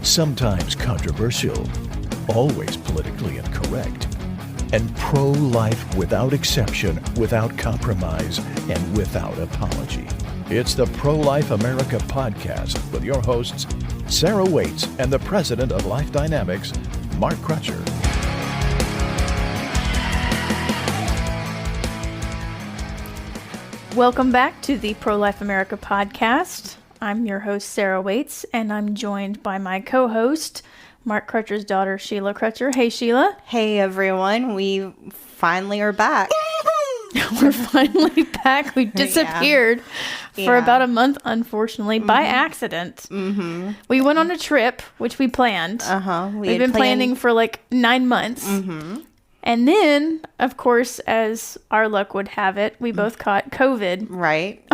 sometimes controversial, always politically incorrect, and pro-life without exception, without compromise, and without apology. It's the Pro-Life America podcast with your hosts, Sarah Waits and the president of Life Dynamics, Mark Crutcher. Welcome back to the Pro-Life America podcast. I'm your host, Sarah Waits, and I'm joined by my co-host, Mark Crutcher's daughter, Sheila Crutcher. Hey, Sheila. Hey, everyone. We finally are back. We're finally back. We disappeared for about a month, unfortunately, by accident. Mm-hmm. We went on a trip, which we planned. We've been planning for like 9 months. Mm-hmm. And then, of course, as our luck would have it, we both caught COVID. Right.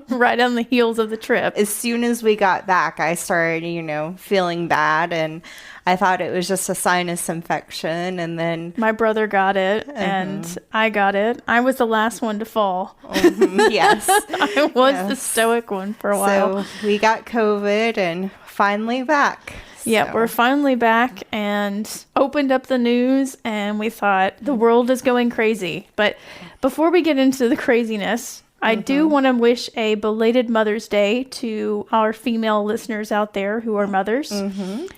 Right on the heels of the trip. As soon as we got back, I started, feeling bad. And I thought it was just a sinus infection. And then my brother got it and I got it. I was the last one to fall. Yes. I was the stoic one for a while. So we got COVID and finally back. Yeah, we're finally back and opened up the news and we thought the world is going crazy. But before we get into the craziness, I do want to wish a belated Mother's Day to our female listeners out there who are mothers.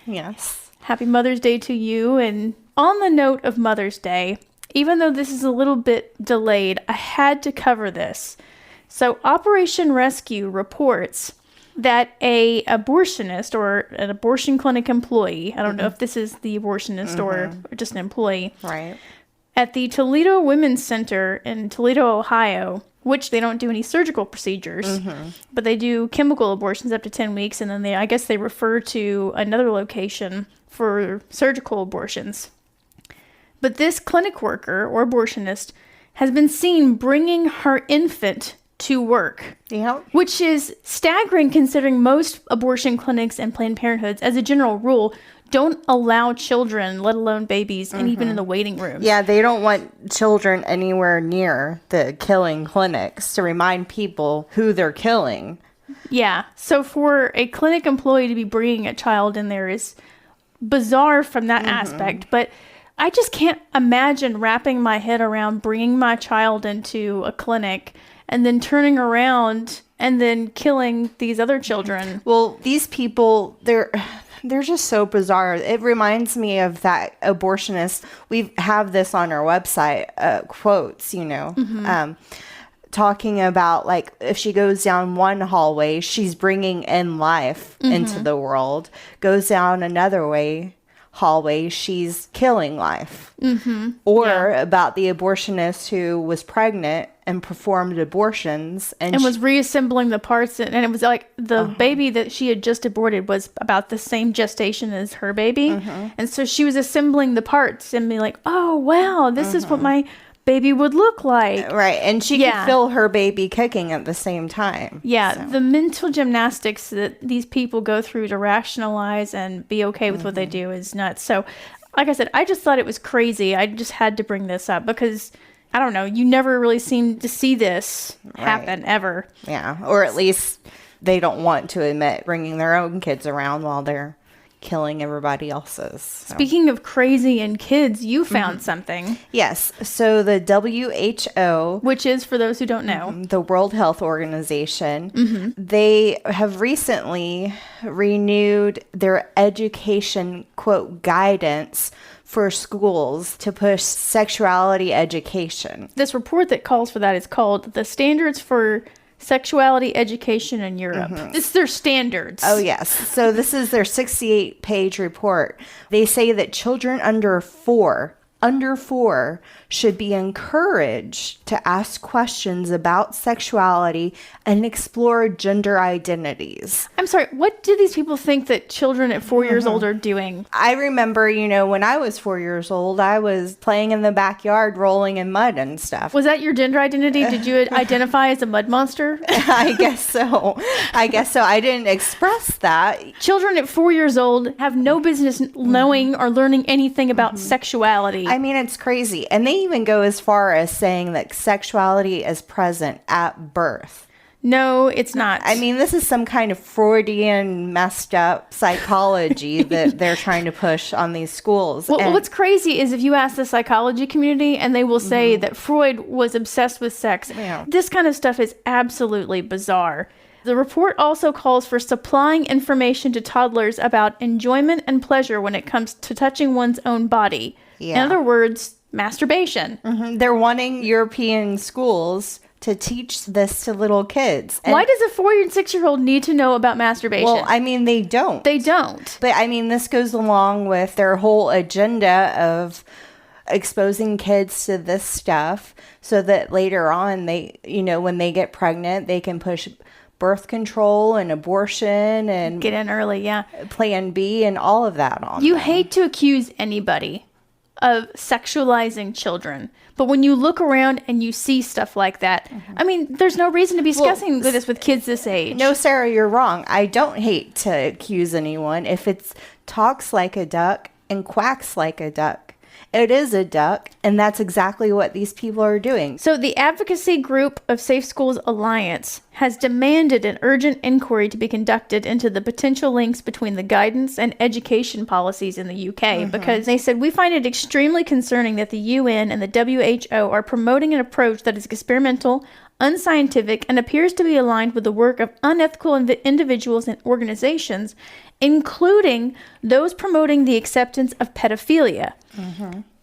Yes. Happy Mother's Day to you. And on the note of Mother's Day, even though this is a little bit delayed, I had to cover this. So Operation Rescue reports that a abortionist or an abortion clinic employee, I don't know if this is the abortionist or just an employee, right, at the Toledo Women's Center in Toledo, Ohio, which they don't do any surgical procedures, but they do chemical abortions up to 10 weeks, and then I guess they refer to another location for surgical abortions. But this clinic worker or abortionist has been seen bringing her infant to work, which is staggering considering most abortion clinics and Planned Parenthoods, as a general rule, don't allow children, let alone babies, and even in the waiting rooms. Yeah, they don't want children anywhere near the killing clinics to remind people who they're killing. Yeah, so for a clinic employee to be bringing a child in there is bizarre from that aspect, but I just can't imagine wrapping my head around bringing my child into a clinic and then turning around and then killing these other children. Well, these people, they're just so bizarre. It reminds me of that abortionist. We have this on our website, quotes, talking about, like, if she goes down one hallway, she's bringing in life into the world. Goes down another hallway, she's killing life. Or about the abortionist who was pregnant and performed abortions and was reassembling the parts, and it was like the baby that she had just aborted was about the same gestation as her baby, and so she was assembling the parts and being like, oh wow, this is what my baby would look like, right? And she could feel her baby kicking at the same time. The mental gymnastics that these people go through to rationalize and be okay with what they do is nuts. So like I said, I just thought it was crazy. I just had to bring this up because I don't know, you never really seem to see this happen ever. Yeah, or at least they don't want to admit bringing their own kids around while they're killing everybody else's. So. Speaking of crazy and kids, you found something. Yes. So the WHO, which is, for those who don't know, the World Health Organization, they have recently renewed their education, quote, guidance for schools to push sexuality education. This report that calls for that is called the Standards for Sexuality Education in Europe. It's their standards. Oh, yes. So this is their 68-page report. They say that children under four should be encouraged to ask questions about sexuality and explore gender identities. I'm sorry, what do these people think that children at 4 years old are doing? I remember, when I was 4 years old, I was playing in the backyard, rolling in mud and stuff. Was that your gender identity? Did you identify as a mud monster? I guess so. I didn't express that. Children at 4 years old have no business knowing or learning anything about sexuality. I mean, it's crazy. And they even go as far as saying that sexuality is present at birth. No, it's not. I mean, this is some kind of Freudian messed up psychology that they're trying to push on these schools. Well, what's crazy is if you ask the psychology community and they will say that Freud was obsessed with sex, this kind of stuff is absolutely bizarre. The report also calls for supplying information to toddlers about enjoyment and pleasure when it comes to touching one's own body. In other words, masturbation. They're wanting European schools to teach this to little kids. Why does a 4 and 6-year-old need to know about masturbation? Well, I mean, they don't. They don't. But I mean, this goes along with their whole agenda of exposing kids to this stuff so that later on they, when they get pregnant, they can push birth control and abortion and get in early, Plan B and all of that on You them. hate to accuse anybody of sexualizing children. But when you look around and you see stuff like that, I mean, there's no reason to be discussing this with kids this age. No, Sarah, you're wrong. I don't hate to accuse anyone if it talks like a duck and quacks like a duck. It is a duck, and that's exactly what these people are doing. So the advocacy group of Safe Schools Alliance has demanded an urgent inquiry to be conducted into the potential links between the guidance and education policies in the UK, because they said, we find it extremely concerning that the UN and the WHO are promoting an approach that is experimental, unscientific, and appears to be aligned with the work of unethical individuals and organizations, including those promoting the acceptance of pedophilia.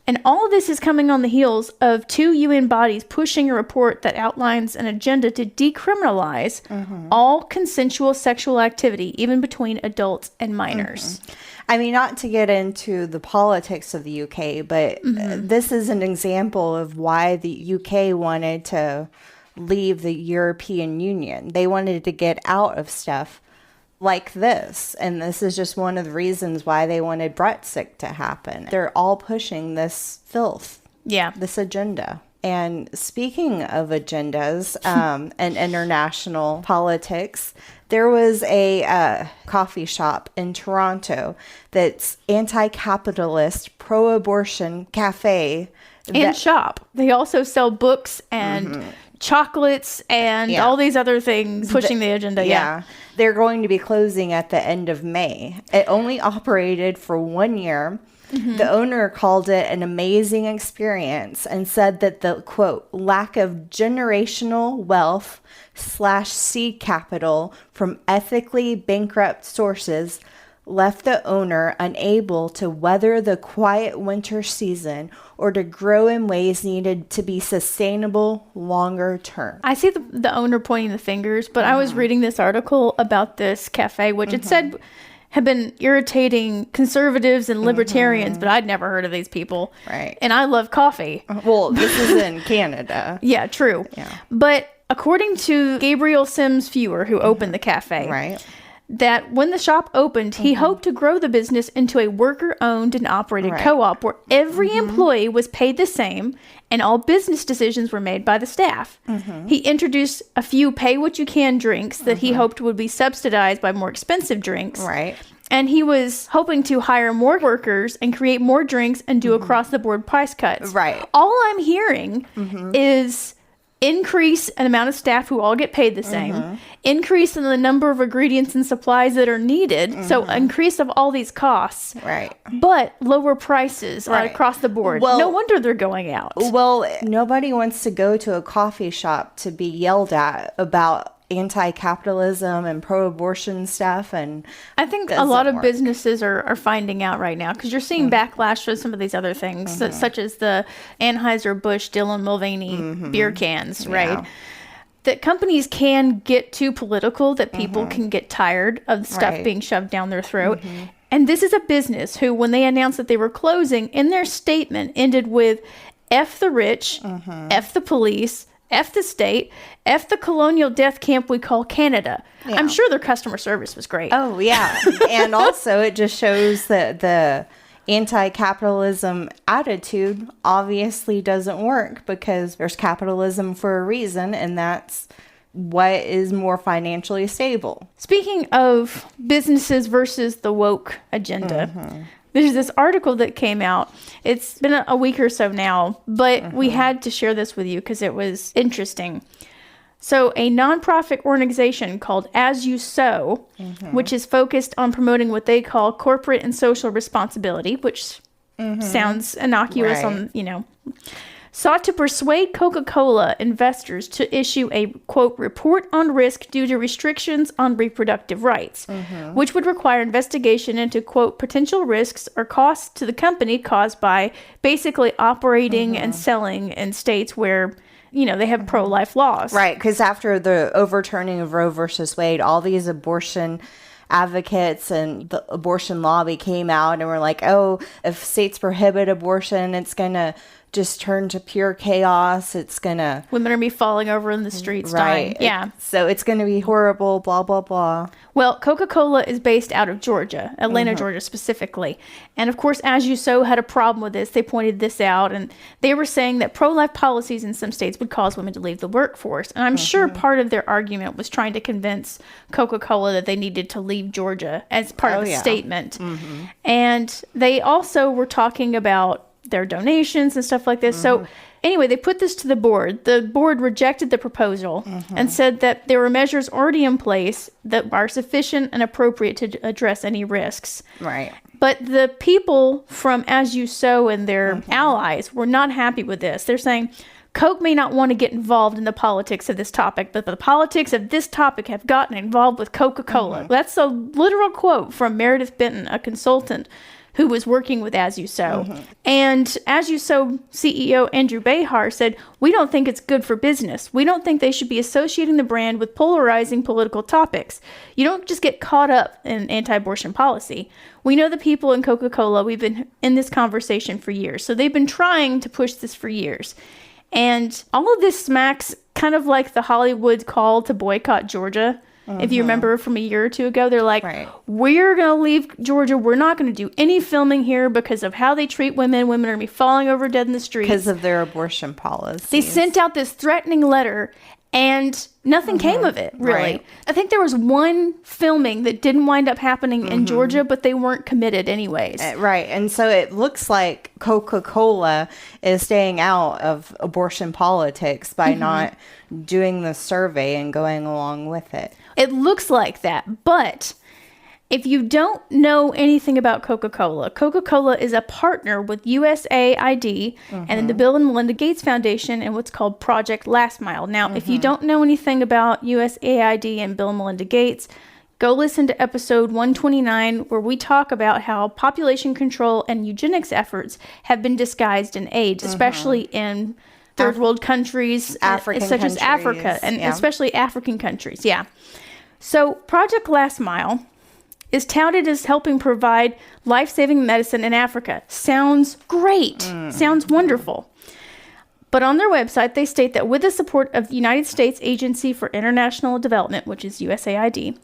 And all of this is coming on the heels of 2 UN bodies pushing a report that outlines an agenda to decriminalize all consensual sexual activity, even between adults and minors. I mean, not to get into the politics of the UK, but this is an example of why the UK wanted to leave the European Union. They wanted to get out of stuff like this, and this is just one of the reasons why they wanted Brexit to happen. They're all pushing this filth, this agenda. And speaking of agendas and international politics, there was a coffee shop in Toronto that's anti-capitalist, pro-abortion cafe. And shop. They also sell books and chocolates and all these other things pushing the agenda. They're going to be closing at the end of May. It only operated for 1 year. The owner called it an amazing experience and said that the, quote, lack of generational wealth / seed capital from ethically bankrupt sources left the owner unable to weather the quiet winter season or to grow in ways needed to be sustainable longer term. I see the owner pointing the fingers, but I was reading this article about this cafe, which it said had been irritating conservatives and libertarians, but I'd never heard of these people. Right. And I love coffee. Well, this is in Canada. Yeah, true. Yeah. But according to Gabriel Sims Fewer, who opened the cafe, that when the shop opened, he hoped to grow the business into a worker-owned and operated co-op where every employee was paid the same and all business decisions were made by the staff. He introduced a few pay-what-you-can drinks that he hoped would be subsidized by more expensive drinks. And he was hoping to hire more workers and create more drinks and do across-the-board price cuts. All I'm hearing is increase an amount of staff who all get paid the same, increase in the number of ingredients and supplies that are needed, so increase of all these costs, but lower prices across the board. Well, no wonder they're going out. Well, nobody wants to go to a coffee shop to be yelled at about anti-capitalism and pro-abortion stuff, and I think a lot of businesses are finding out right now, because you're seeing backlash for some of these other things, such as the Anheuser-Busch Dylan Mulvaney beer cans, that companies can get too political, that people can get tired of stuff being shoved down their throat. And this is a business who, when they announced that they were closing, in their statement ended with F the rich, F the police, F the state, F the colonial death camp we call Canada. I'm sure their customer service was great. Oh, yeah. And also it just shows that the anti-capitalism attitude obviously doesn't work, because there's capitalism for a reason, and that's what is more financially stable. Speaking of businesses versus the woke agenda, there's this article that came out. It's been a week or so now, but we had to share this with you because it was interesting. So a nonprofit organization called As You Sow, which is focused on promoting what they call corporate and social responsibility, which sounds innocuous sought to persuade Coca-Cola investors to issue a, quote, report on risk due to restrictions on reproductive rights, which would require investigation into, quote, potential risks or costs to the company caused by basically operating and selling in states where, they have pro-life laws. Right, because after the overturning of Roe versus Wade, all these abortion advocates and the abortion lobby came out and were like, oh, if states prohibit abortion, it's going to just turn to pure chaos. It's going to... Women are going to be falling over in the streets dying. Yeah. So it's going to be horrible, blah, blah, blah. Well, Coca-Cola is based out of Georgia, Atlanta, Georgia specifically. And of course, As You Sow had a problem with this. They pointed this out, and they were saying that pro-life policies in some states would cause women to leave the workforce. And I'm sure part of their argument was trying to convince Coca-Cola that they needed to leave Georgia as part of the statement. And they also were talking about their donations and stuff like this. So anyway, they put this to the board. The board rejected the proposal and said that there were measures already in place that are sufficient and appropriate to address any risks. Right. But the people from As You Sow and their allies were not happy with this. They're saying, Coke may not want to get involved in the politics of this topic, but the politics of this topic have gotten involved with Coca-Cola. That's a literal quote from Meredith Benton, a consultant who was working with As You Sow. And As You Sow CEO Andrew Behar said, we don't think it's good for business. We don't think they should be associating the brand with polarizing political topics. You don't just get caught up in anti-abortion policy. We know the people in Coca-Cola. We've been in this conversation for years. So they've been trying to push this for years. And all of this smacks kind of like the Hollywood call to boycott Georgia. If you remember from a year or two ago, they're like, we're going to leave Georgia. We're not going to do any filming here because of how they treat women. Women are going to be falling over dead in the streets. Because of their abortion policies. They sent out this threatening letter and nothing came of it, really. Right. I think there was one filming that didn't wind up happening in Georgia, but they weren't committed anyways. Right. And so it looks like Coca-Cola is staying out of abortion politics by not doing the survey and going along with it. It looks like that, but if you don't know anything about Coca-Cola, Coca-Cola is a partner with USAID and the Bill and Melinda Gates Foundation and what's called Project Last Mile. Now, if you don't know anything about USAID and Bill and Melinda Gates, go listen to episode 129 where we talk about how population control and eugenics efforts have been disguised in aid, especially in third world countries such as Africa and especially African countries. Yeah. So Project Last Mile is touted as helping provide life-saving medicine in Africa. Sounds great. Sounds wonderful. But on their website, they state that with the support of the United States Agency for International Development, which is USAID,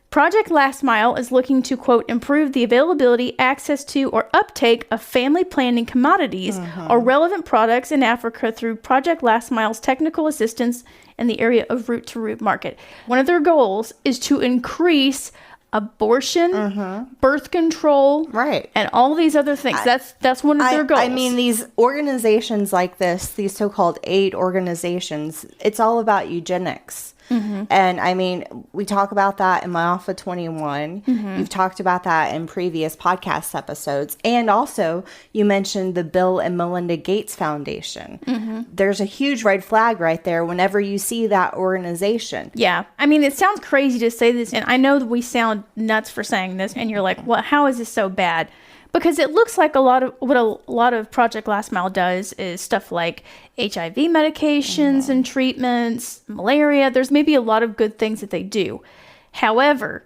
Project Last Mile is looking to, quote, improve the availability, access to, or uptake of family planning commodities or relevant products in Africa through Project Last Mile's technical assistance in the area of root-to-root market. One of their goals is to increase abortion, birth control, and all these other things. That's one of their goals. I mean, these organizations like this, these so-called aid organizations, it's all about eugenics. And I mean, we talk about that in My Alpha 21. You've talked about that in previous podcast episodes. And also, you mentioned the Bill and Melinda Gates Foundation. There's a huge red flag right there whenever you see that organization. Yeah. I mean, it sounds crazy to say this, and I know that we sound nuts for saying this, and you're like, well, how is this so bad? Because it looks like a lot of Project Last Mile does is stuff like HIV medications and treatments, malaria. There's maybe a lot of good things that they do. However,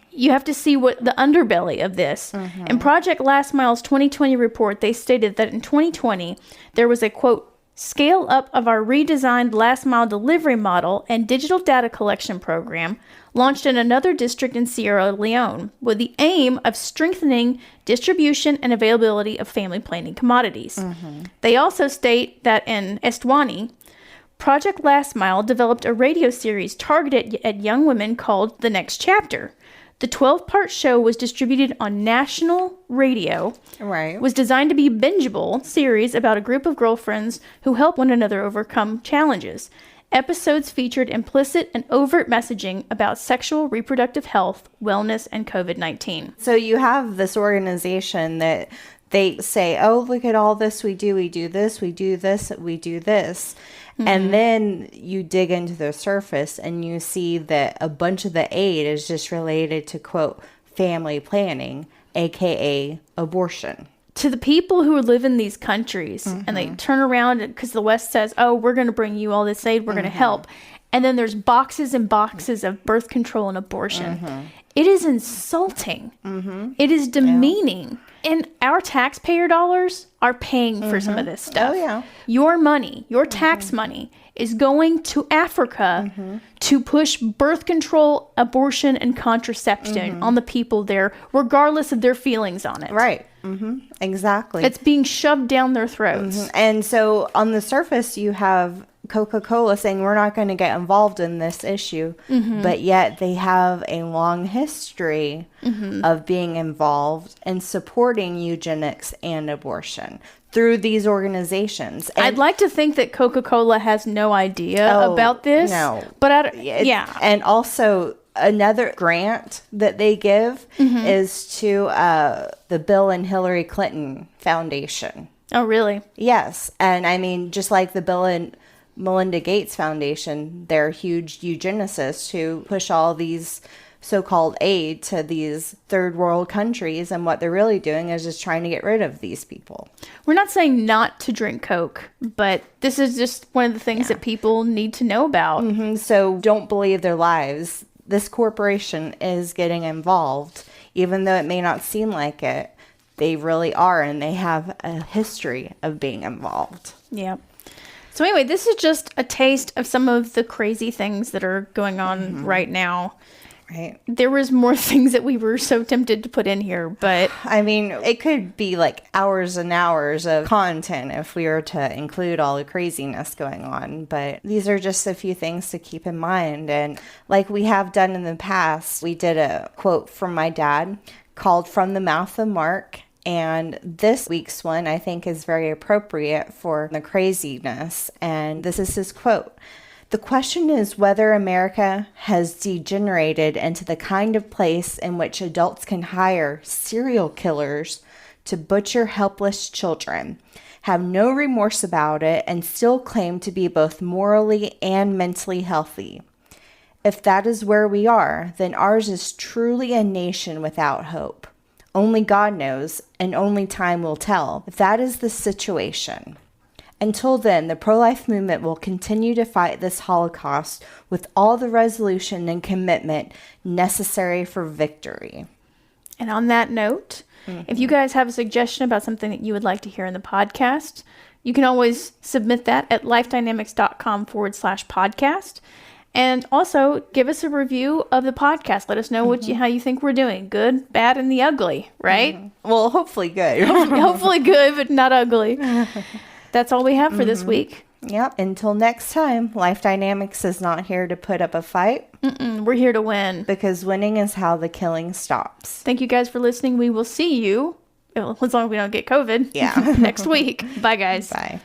you have to see what the underbelly of this. In Project Last Mile's 2020 report, they stated that in 2020, there was a, quote, scale up of our redesigned last mile delivery model and digital data collection program launched in another district in Sierra Leone with the aim of strengthening distribution and availability of family planning commodities. They also state that in Eswatini, Project Last Mile developed a radio series targeted at young women called The Next Chapter. The 12-part show was distributed on national radio. Was designed to be a bingeable series about a group of girlfriends who help one another overcome challenges. Episodes featured implicit and overt messaging about sexual reproductive health, wellness, and COVID-19. So you have this organization that they say, oh, look at all this we do this, we do this, we do this. And then you dig into the surface and you see that a bunch of the aid is just related to, quote, family planning, aka abortion. To the people who live in these countries and they turn around because the West says, oh, we're going to bring you all this aid, we're going to help. And then there's boxes and boxes of birth control and abortion. It is insulting. It is demeaning. And our taxpayer dollars are paying for some of this stuff. Oh, yeah. Your money, your tax money is going to Africa to push birth control, abortion, and contraception on the people there, regardless of their feelings on it. Right. Exactly. It's being shoved down their throats. And so on the surface, you have Coca-Cola saying we're not going to get involved in this issue, but yet they have a long history of being involved and supporting eugenics and abortion through these organizations. And I'd like to think that Coca-Cola has no idea about this. No. But yeah. And also another grant that they give is to the Bill and Hillary Clinton Foundation. Oh, really? Yes. And I mean, just like the Bill and Melinda Gates Foundation, they're huge eugenicists who push all these so-called aid to these third world countries, and what they're really doing is just trying to get rid of these people. We're not saying not to drink Coke, but this is just one of the things that people need to know about. So don't believe their lies. This corporation is getting involved, even though it may not seem like it. They really are, and they have a history of being involved. Yeah. So anyway, this is just a taste of some of the crazy things that are going on right now. Right. There was more things that we were so tempted to put in here, but I mean, it could be like hours and hours of content if we were to include all the craziness going on. But these are just a few things to keep in mind. And like we have done in the past, we did a quote from my dad called From the Mouth of Mark. And this week's one, I think, is very appropriate for the craziness. And this is his quote. The question is whether America has degenerated into the kind of place in which adults can hire serial killers to butcher helpless children, have no remorse about it, and still claim to be both morally and mentally healthy. If that is where we are, then ours is truly a nation without hope. Only God knows, and only time will tell if that is the situation. Until then, the pro-life movement will continue to fight this Holocaust with all the resolution and commitment necessary for victory. And on that note, if you guys have a suggestion about something that you would like to hear in the podcast, you can always submit that at lifedynamics.com/podcast. And also give us a review of the podcast. Let us know how you think we're doing. Good, bad, and the ugly, right? Well, hopefully good. Hopefully good, but not ugly. That's all we have for this week. Yep. Until next time, Life Dynamics is not here to put up a fight. We're here to win. Because winning is how the killing stops. Thank you guys for listening. We will see you, as long as we don't get COVID, next week. Bye, guys. Bye.